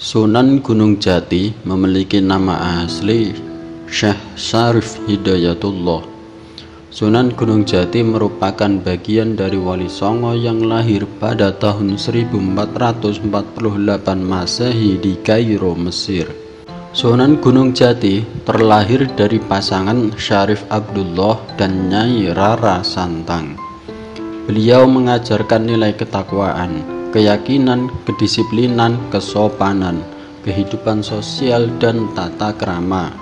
Sunan Gunung Jati memiliki nama asli Syekh Syarif Hidayatullah. Sunan Gunung Jati merupakan bagian dari Wali Songo yang lahir pada tahun 1448 Masehi di Kairo, Mesir. Sunan Gunung Jati terlahir dari pasangan Syarif Abdullah dan Nyai Rara Santang. Beliau mengajarkan nilai ketakwaan, keyakinan, kedisiplinan, kesopanan, kehidupan sosial, dan tata krama.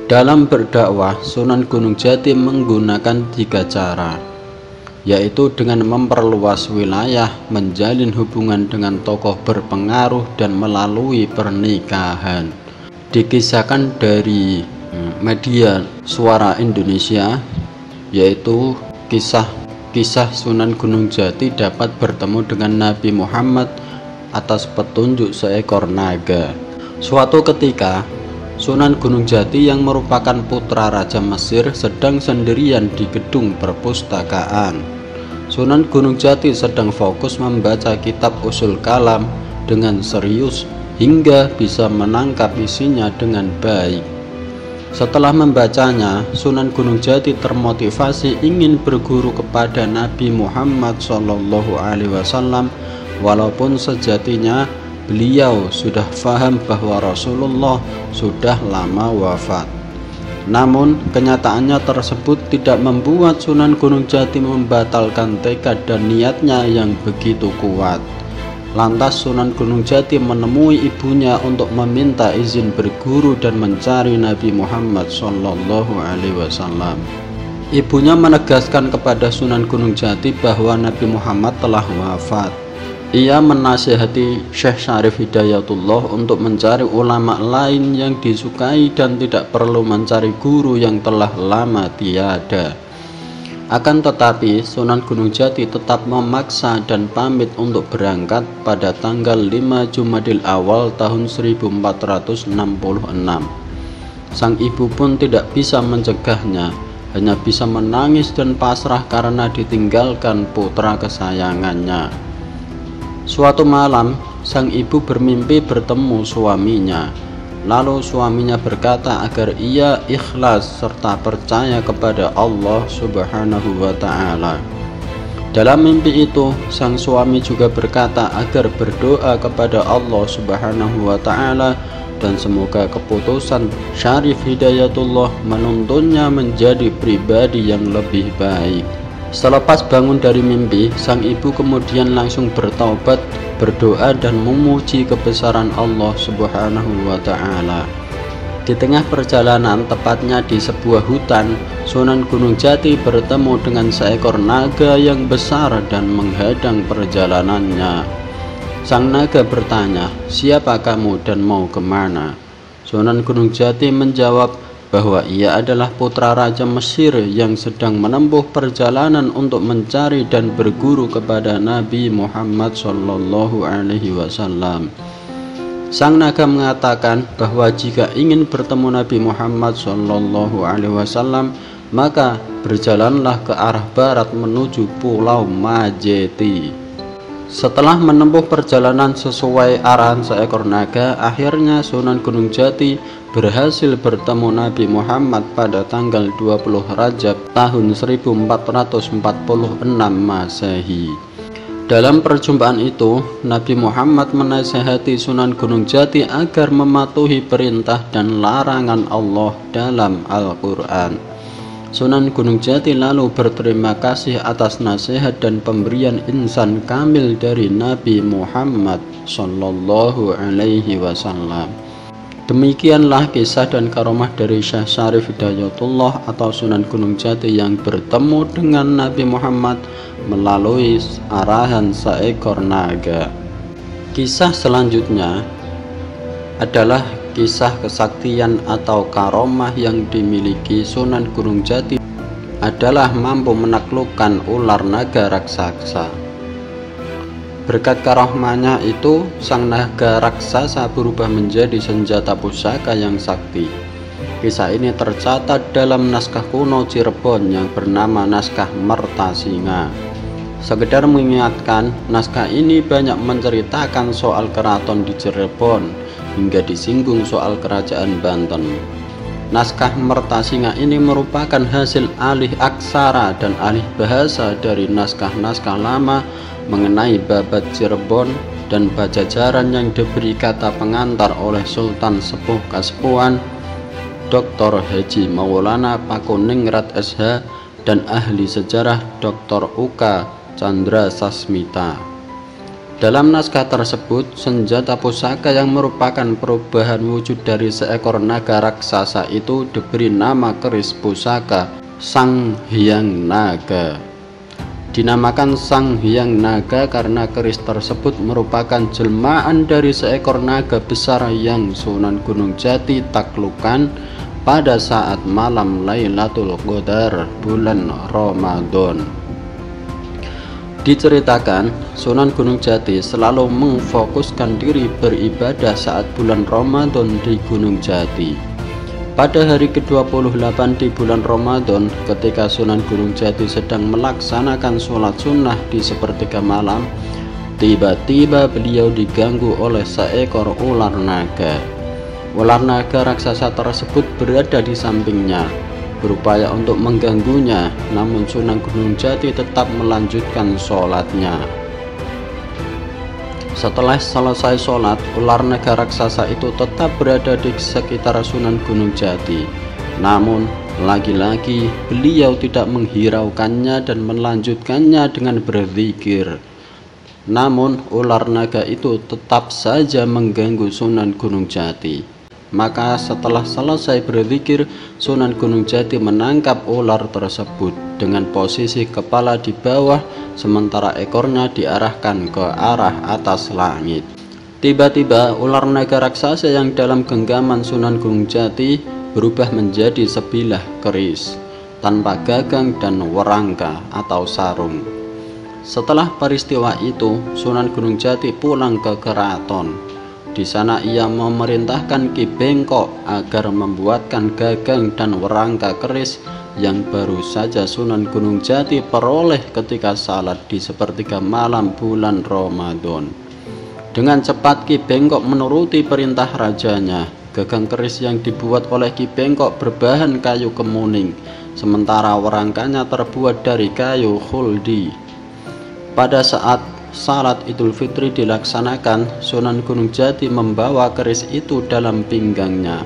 Dalam berdakwah, Sunan Gunung Jati menggunakan 3 cara, yaitu dengan memperluas wilayah, menjalin hubungan dengan tokoh berpengaruh, dan melalui pernikahan. Dikisahkan dari media Suara Indonesia, yaitu kisah Sunan Gunung Jati dapat bertemu dengan Nabi Muhammad atas petunjuk seekor naga. Suatu ketika, Sunan Gunung Jati yang merupakan putra Raja Mesir sedang sendirian di gedung perpustakaan. Sunan Gunung Jati sedang fokus membaca kitab Ushul Kalam dengan serius hingga bisa menangkap isinya dengan baik. Setelah membacanya, Sunan Gunung Jati termotivasi ingin berguru kepada Nabi Muhammad SAW, walaupun sejatinya beliau sudah paham bahwa Rasulullah sudah lama wafat. Namun, kenyataannya tersebut tidak membuat Sunan Gunung Jati membatalkan tekad dan niatnya yang begitu kuat. Lantas Sunan Gunung Jati menemui ibunya untuk meminta izin berguru dan mencari Nabi Muhammad SAW. Ibunya menegaskan kepada Sunan Gunung Jati bahwa Nabi Muhammad telah wafat. Ia menasihati Syekh Syarif Hidayatullah untuk mencari ulama lain yang disukai dan tidak perlu mencari guru yang telah lama tiada. Akan tetapi Sunan Gunung Jati tetap memaksa dan pamit untuk berangkat pada tanggal 5 Jumadil Awal tahun 1466. Sang ibu pun tidak bisa mencegahnya, hanya bisa menangis dan pasrah karena ditinggalkan putra kesayangannya. Suatu malam, sang ibu bermimpi bertemu suaminya. Lalu suaminya berkata agar ia ikhlas serta percaya kepada Allah Subhanahu wa Ta'ala. Dalam mimpi itu, sang suami juga berkata agar berdoa kepada Allah Subhanahu wa Ta'ala dan semoga keputusan Syarif Hidayatullah menuntunnya menjadi pribadi yang lebih baik. Selepas bangun dari mimpi, sang ibu kemudian langsung bertaubat, berdoa dan memuji kebesaran Allah Subhanahu wa Ta'ala. Di tengah perjalanan, tepatnya di sebuah hutan, Sunan Gunung Jati bertemu dengan seekor naga yang besar dan menghadang perjalanannya. Sang naga bertanya, "Siapa kamu dan mau kemana?" Sunan Gunung Jati menjawab bahwa ia adalah putra Raja Mesir yang sedang menempuh perjalanan untuk mencari dan berguru kepada Nabi Muhammad SAW. Sang naga mengatakan bahwa jika ingin bertemu Nabi Muhammad SAW, maka berjalanlah ke arah barat menuju Pulau Majeti. Setelah menempuh perjalanan sesuai arahan seekor naga, akhirnya Sunan Gunung Jati berhasil bertemu Nabi Muhammad pada tanggal 20 Rajab tahun 1446 Masehi. Dalam perjumpaan itu, Nabi Muhammad menasihati Sunan Gunung Jati agar mematuhi perintah dan larangan Allah dalam Al-Quran. Sunan Gunung Jati lalu berterima kasih atas nasihat dan pemberian insan kamil dari Nabi Muhammad SAW. Demikianlah kisah dan karomah dari Syekh Syarif Hidayatullah atau Sunan Gunung Jati yang bertemu dengan Nabi Muhammad melalui arahan seekor naga. Kisah selanjutnya adalah kisah kesaktian atau karomah yang dimiliki Sunan Gunung Jati adalah mampu menaklukkan ular naga raksasa. Berkat karomahnya itu, sang naga raksasa berubah menjadi senjata pusaka yang sakti. Kisah ini tercatat dalam naskah kuno Cirebon yang bernama Naskah Mertasinga. Sekedar mengingatkan, naskah ini banyak menceritakan soal keraton di Cirebon hingga disinggung soal kerajaan Banten. Naskah Mertasinga ini merupakan hasil alih aksara dan alih bahasa dari naskah-naskah lama mengenai Babat Cirebon dan Pajajaran yang diberi kata pengantar oleh Sultan Sepuh Kasepuhan Dr. Haji Maulana Pakuningrat SH dan ahli sejarah Dr. UK Chandra Sasmita. Dalam naskah tersebut, senjata pusaka yang merupakan perubahan wujud dari seekor naga raksasa itu diberi nama keris pusaka Sang Hyang Naga. Dinamakan Sang Hyang Naga karena keris tersebut merupakan jelmaan dari seekor naga besar yang Sunan Gunung Jati taklukkan pada saat malam Lailatul Qadar bulan Ramadan. Diceritakan, Sunan Gunung Jati selalu memfokuskan diri beribadah saat bulan Ramadan di Gunung Jati. Pada hari ke-28 di bulan Ramadan, ketika Sunan Gunung Jati sedang melaksanakan sholat sunnah di sepertiga malam, tiba-tiba beliau diganggu oleh seekor ular naga. Ular naga raksasa tersebut berada di sampingnya, berupaya untuk mengganggunya, namun Sunan Gunung Jati tetap melanjutkan sholatnya. Setelah selesai sholat, ular naga raksasa itu tetap berada di sekitar Sunan Gunung Jati. Namun, lagi-lagi beliau tidak menghiraukannya dan melanjutkannya dengan berzikir. Namun, ular naga itu tetap saja mengganggu Sunan Gunung Jati. Maka setelah selesai berzikir, Sunan Gunung Jati menangkap ular tersebut dengan posisi kepala di bawah sementara ekornya diarahkan ke arah atas langit. Tiba-tiba ular naga raksasa yang dalam genggaman Sunan Gunung Jati berubah menjadi sebilah keris tanpa gagang dan werangka atau sarung. Setelah peristiwa itu, Sunan Gunung Jati pulang ke keraton. Di sana ia memerintahkan Ki Bengkok agar membuatkan gagang dan werangka keris yang baru saja Sunan Gunung Jati peroleh ketika salat di sepertiga malam bulan Ramadan. Dengan cepat Ki Bengkok menuruti perintah rajanya. Gagang keris yang dibuat oleh Ki Bengkok berbahan kayu kemuning, sementara werangkanya terbuat dari kayu khuldi. Pada saat salat Idul Fitri dilaksanakan, Sunan Gunung Jati membawa keris itu dalam pinggangnya.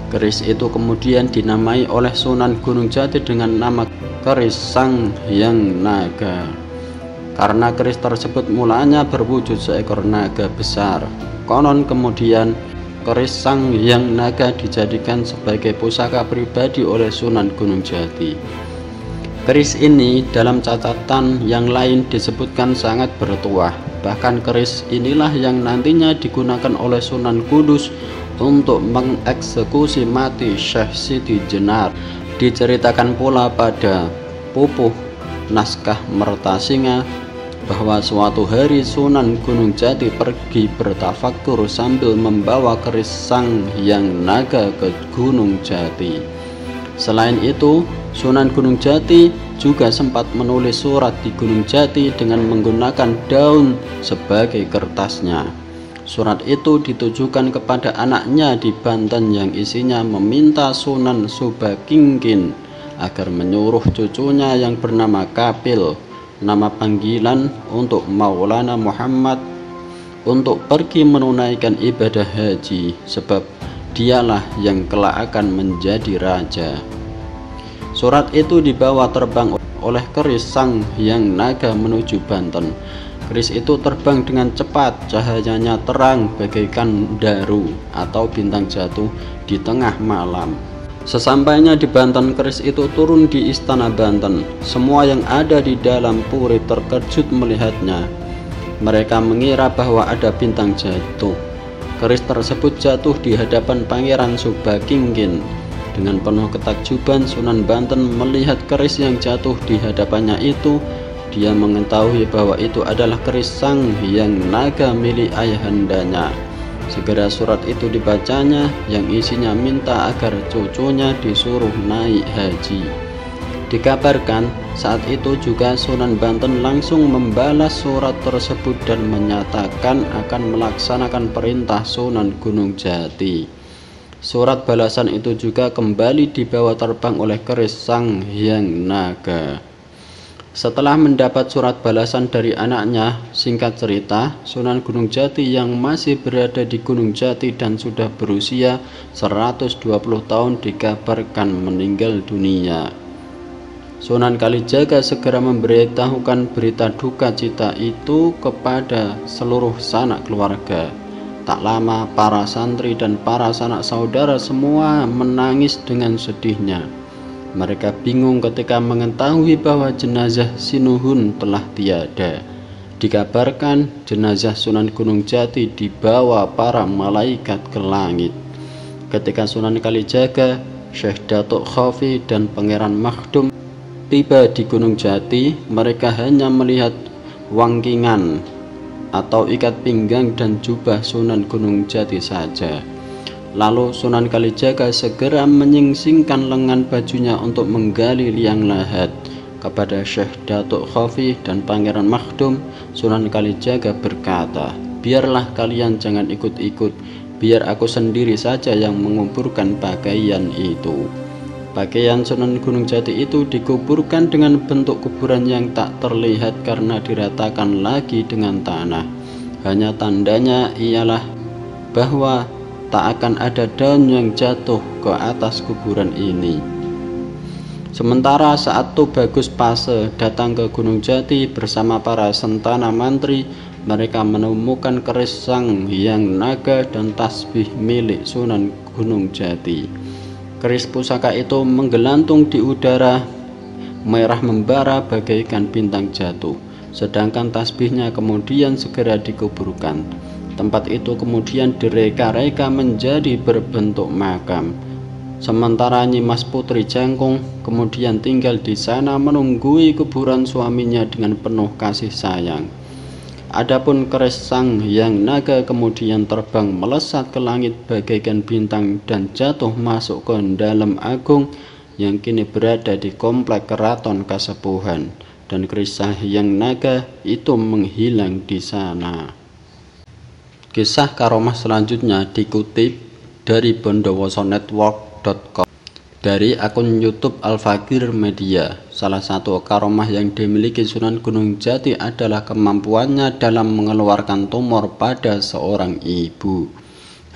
Keris itu kemudian dinamai oleh Sunan Gunung Jati dengan nama keris Sang Hyang Naga, karena keris tersebut mulanya berwujud seekor naga besar. Konon kemudian keris Sang Hyang Naga dijadikan sebagai pusaka pribadi oleh Sunan Gunung Jati. Keris ini dalam catatan yang lain disebutkan sangat bertuah. Bahkan keris inilah yang nantinya digunakan oleh Sunan Kudus untuk mengeksekusi mati Syekh Siti Jenar. Diceritakan pula pada pupuh naskah Mertasinga bahwa suatu hari Sunan Gunung Jati pergi bertafakur sambil membawa keris Sang Hyang Naga ke Gunung Jati. Selain itu, Sunan Gunung Jati juga sempat menulis surat di Gunung Jati dengan menggunakan daun sebagai kertasnya. Surat itu ditujukan kepada anaknya di Banten yang isinya meminta Sunan Subakingkin agar menyuruh cucunya yang bernama Kapil, nama panggilan untuk Maulana Muhammad, untuk pergi menunaikan ibadah haji, sebab dialah yang kelak akan menjadi raja. Surat itu dibawa terbang oleh keris Sang Hyang Naga menuju Banten. Keris itu terbang dengan cepat, cahayanya terang bagaikan daru atau bintang jatuh di tengah malam. Sesampainya di Banten, keris itu turun di Istana Banten. Semua yang ada di dalam puri terkejut melihatnya. Mereka mengira bahwa ada bintang jatuh. Keris tersebut jatuh di hadapan Pangeran Subakingkin. Dengan penuh ketakjuban, Sunan Banten melihat keris yang jatuh di hadapannya itu. Dia mengetahui bahwa itu adalah keris Sang Hyang Naga milik ayahandanya. Segera surat itu dibacanya yang isinya minta agar cucunya disuruh naik haji. Dikabarkan saat itu juga Sunan Banten langsung membalas surat tersebut dan menyatakan akan melaksanakan perintah Sunan Gunung Jati. Surat balasan itu juga kembali dibawa terbang oleh keris Sang Hyang Naga. Setelah mendapat surat balasan dari anaknya, singkat cerita, Sunan Gunung Jati yang masih berada di Gunung Jati dan sudah berusia 120 tahun dikabarkan meninggal dunia. Sunan Kalijaga segera memberitahukan berita duka cita itu kepada seluruh sanak keluarga. Tak lama para santri dan para sanak saudara semua menangis dengan sedihnya. Mereka bingung ketika mengetahui bahwa jenazah Sinuhun telah tiada. Dikabarkan jenazah Sunan Gunung Jati dibawa para malaikat ke langit. Ketika Sunan Kalijaga, Syekh Datuk Khafi dan Pangeran Makhdum tiba di Gunung Jati, mereka hanya melihat wangkingan atau ikat pinggang dan jubah Sunan Gunung Jati saja. Lalu Sunan Kalijaga segera menyingsingkan lengan bajunya untuk menggali liang lahat. Kepada Syekh Datuk Khafi dan Pangeran Makhdum, Sunan Kalijaga berkata, "Biarlah kalian jangan ikut-ikut, biar aku sendiri saja yang menguburkan pakaian itu." Pakaian Sunan Gunung Jati itu dikuburkan dengan bentuk kuburan yang tak terlihat karena diratakan lagi dengan tanah. Hanya tandanya ialah bahwa tak akan ada daun yang jatuh ke atas kuburan ini. Sementara saat Tubagus Pase datang ke Gunung Jati bersama para sentana mantri, mereka menemukan keris Sang Hyang Naga dan tasbih milik Sunan Gunung Jati. Keris pusaka itu menggelantung di udara, merah membara bagaikan bintang jatuh, sedangkan tasbihnya kemudian segera dikuburkan. Tempat itu kemudian direka-reka menjadi berbentuk makam. Sementara Nyimas Putri Jangkung kemudian tinggal di sana menunggui kuburan suaminya dengan penuh kasih sayang. Adapun keris Sang Hyang Naga kemudian terbang melesat ke langit bagaikan bintang dan jatuh masuk ke dalam agung yang kini berada di komplek Keraton Kasepuhan, dan keris Sang Hyang Naga itu menghilang di sana. Kisah karomah selanjutnya dikutip dari bondowosonetwork.com dari akun YouTube Al-Fakir Media. Salah satu karomah yang dimiliki Sunan Gunung Jati adalah kemampuannya dalam mengeluarkan tumor pada seorang ibu,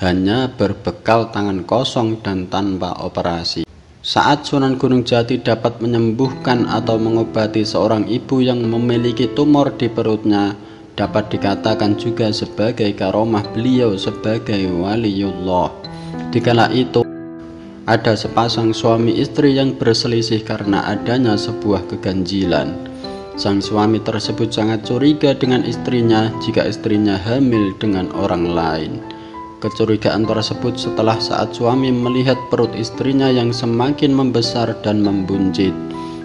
hanya berbekal tangan kosong dan tanpa operasi. Saat Sunan Gunung Jati dapat menyembuhkan atau mengobati seorang ibu yang memiliki tumor di perutnya, dapat dikatakan juga sebagai karomah beliau sebagai waliullah. Dikala itu ada sepasang suami istri yang berselisih karena adanya sebuah keganjilan. Sang suami tersebut sangat curiga dengan istrinya jika istrinya hamil dengan orang lain. Kecurigaan tersebut setelah saat suami melihat perut istrinya yang semakin membesar dan membuncit,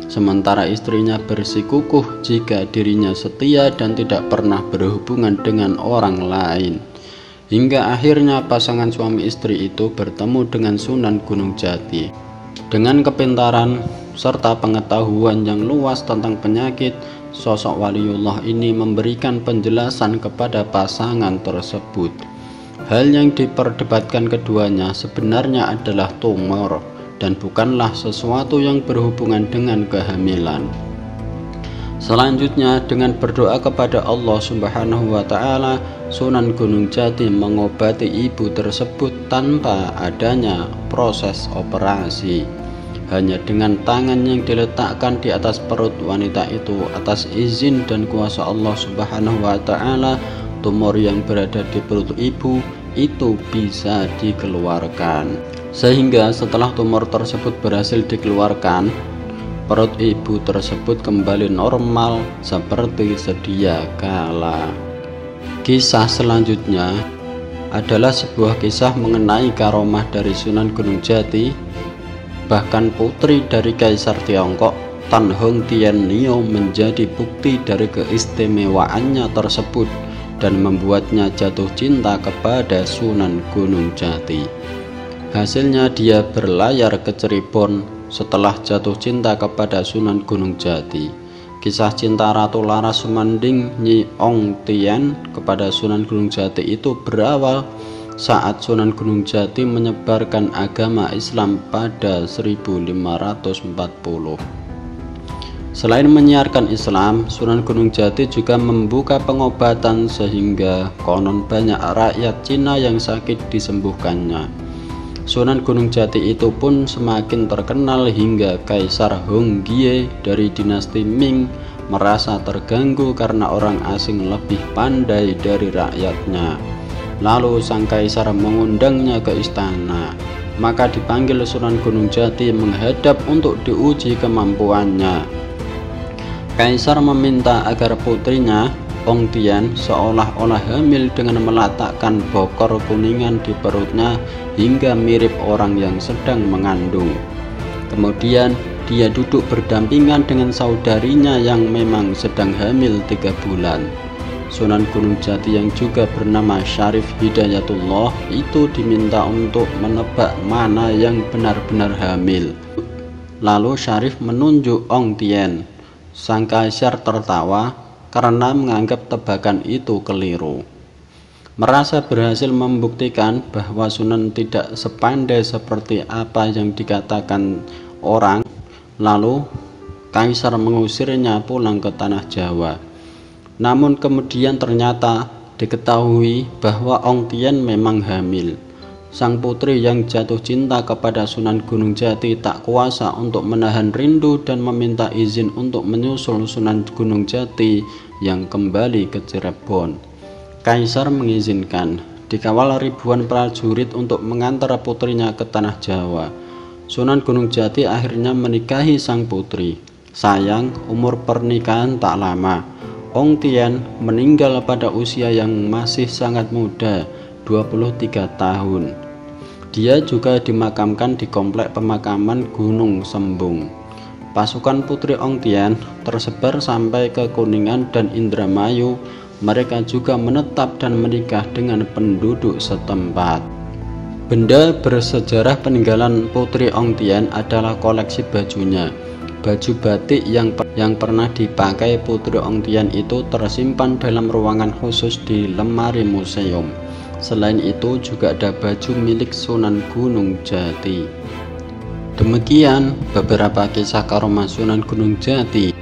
sementara istrinya bersikukuh jika dirinya setia dan tidak pernah berhubungan dengan orang lain. Hingga akhirnya pasangan suami istri itu bertemu dengan Sunan Gunung Jati. Dengan kepintaran serta pengetahuan yang luas tentang penyakit, sosok waliullah ini memberikan penjelasan kepada pasangan tersebut. Hal yang diperdebatkan keduanya sebenarnya adalah tumor dan bukanlah sesuatu yang berhubungan dengan kehamilan. Selanjutnya, dengan berdoa kepada Allah Subhanahu wa Ta'ala, Sunan Gunung Jati mengobati ibu tersebut tanpa adanya proses operasi. Hanya dengan tangan yang diletakkan di atas perut wanita itu atas izin dan kuasa Allah Subhanahu wa Ta'ala, tumor yang berada di perut ibu itu bisa dikeluarkan. Sehingga setelah tumor tersebut berhasil dikeluarkan, perut ibu tersebut kembali normal seperti sedia kala. Kisah selanjutnya adalah sebuah kisah mengenai karomah dari Sunan Gunung Jati. Bahkan putri dari Kaisar Tiongkok Tan Hong Tien Nio menjadi bukti dari keistimewaannya tersebut dan membuatnya jatuh cinta kepada Sunan Gunung Jati. Hasilnya dia berlayar ke Cirebon setelah jatuh cinta kepada Sunan Gunung Jati. Kisah cinta Ratu Laras Sumanding Nyi Ong Tien kepada Sunan Gunung Jati itu berawal saat Sunan Gunung Jati menyebarkan agama Islam pada 1540. Selain menyiarkan Islam, Sunan Gunung Jati juga membuka pengobatan sehingga konon banyak rakyat Cina yang sakit disembuhkannya. Sunan Gunung Jati itu pun semakin terkenal hingga Kaisar Honggie dari dinasti Ming merasa terganggu karena orang asing lebih pandai dari rakyatnya. Lalu sang kaisar mengundangnya ke istana. Maka dipanggil Sunan Gunung Jati menghadap untuk diuji kemampuannya. Kaisar meminta agar putrinya Ong Tien seolah-olah hamil dengan meletakkan bokor kuningan di perutnya hingga mirip orang yang sedang mengandung. Kemudian dia duduk berdampingan dengan saudarinya yang memang sedang hamil 3 bulan. Sunan Gunung Jati yang juga bernama Syarif Hidayatullah itu diminta untuk menebak mana yang benar-benar hamil. Lalu Syarif menunjuk Ong Tien. Sang kaisar tertawa karena menganggap tebakan itu keliru. Merasa berhasil membuktikan bahwa Sunan tidak sepandai seperti apa yang dikatakan orang, lalu kaisar mengusirnya pulang ke tanah Jawa. Namun kemudian ternyata diketahui bahwa Ong Tien memang hamil. Sang putri yang jatuh cinta kepada Sunan Gunung Jati tak kuasa untuk menahan rindu dan meminta izin untuk menyusul Sunan Gunung Jati yang kembali ke Cirebon. Kaisar mengizinkan, dikawal ribuan prajurit untuk mengantar putrinya ke tanah Jawa. Sunan Gunung Jati akhirnya menikahi sang putri. Sayang, umur pernikahan tak lama. Ong Tien meninggal pada usia yang masih sangat muda, 23 tahun. Dia juga dimakamkan di komplek pemakaman Gunung Sembung. Pasukan putri Ong Tien tersebar sampai ke Kuningan dan Indramayu. Mereka juga menetap dan menikah dengan penduduk setempat. Benda bersejarah peninggalan putri Ong Tien adalah koleksi bajunya. Baju batik yang pernah dipakai putri Ong Tien itu tersimpan dalam ruangan khusus di lemari museum. Selain itu juga ada baju milik Sunan Gunung Jati. Demikian beberapa kisah karomah Sunan Gunung Jati.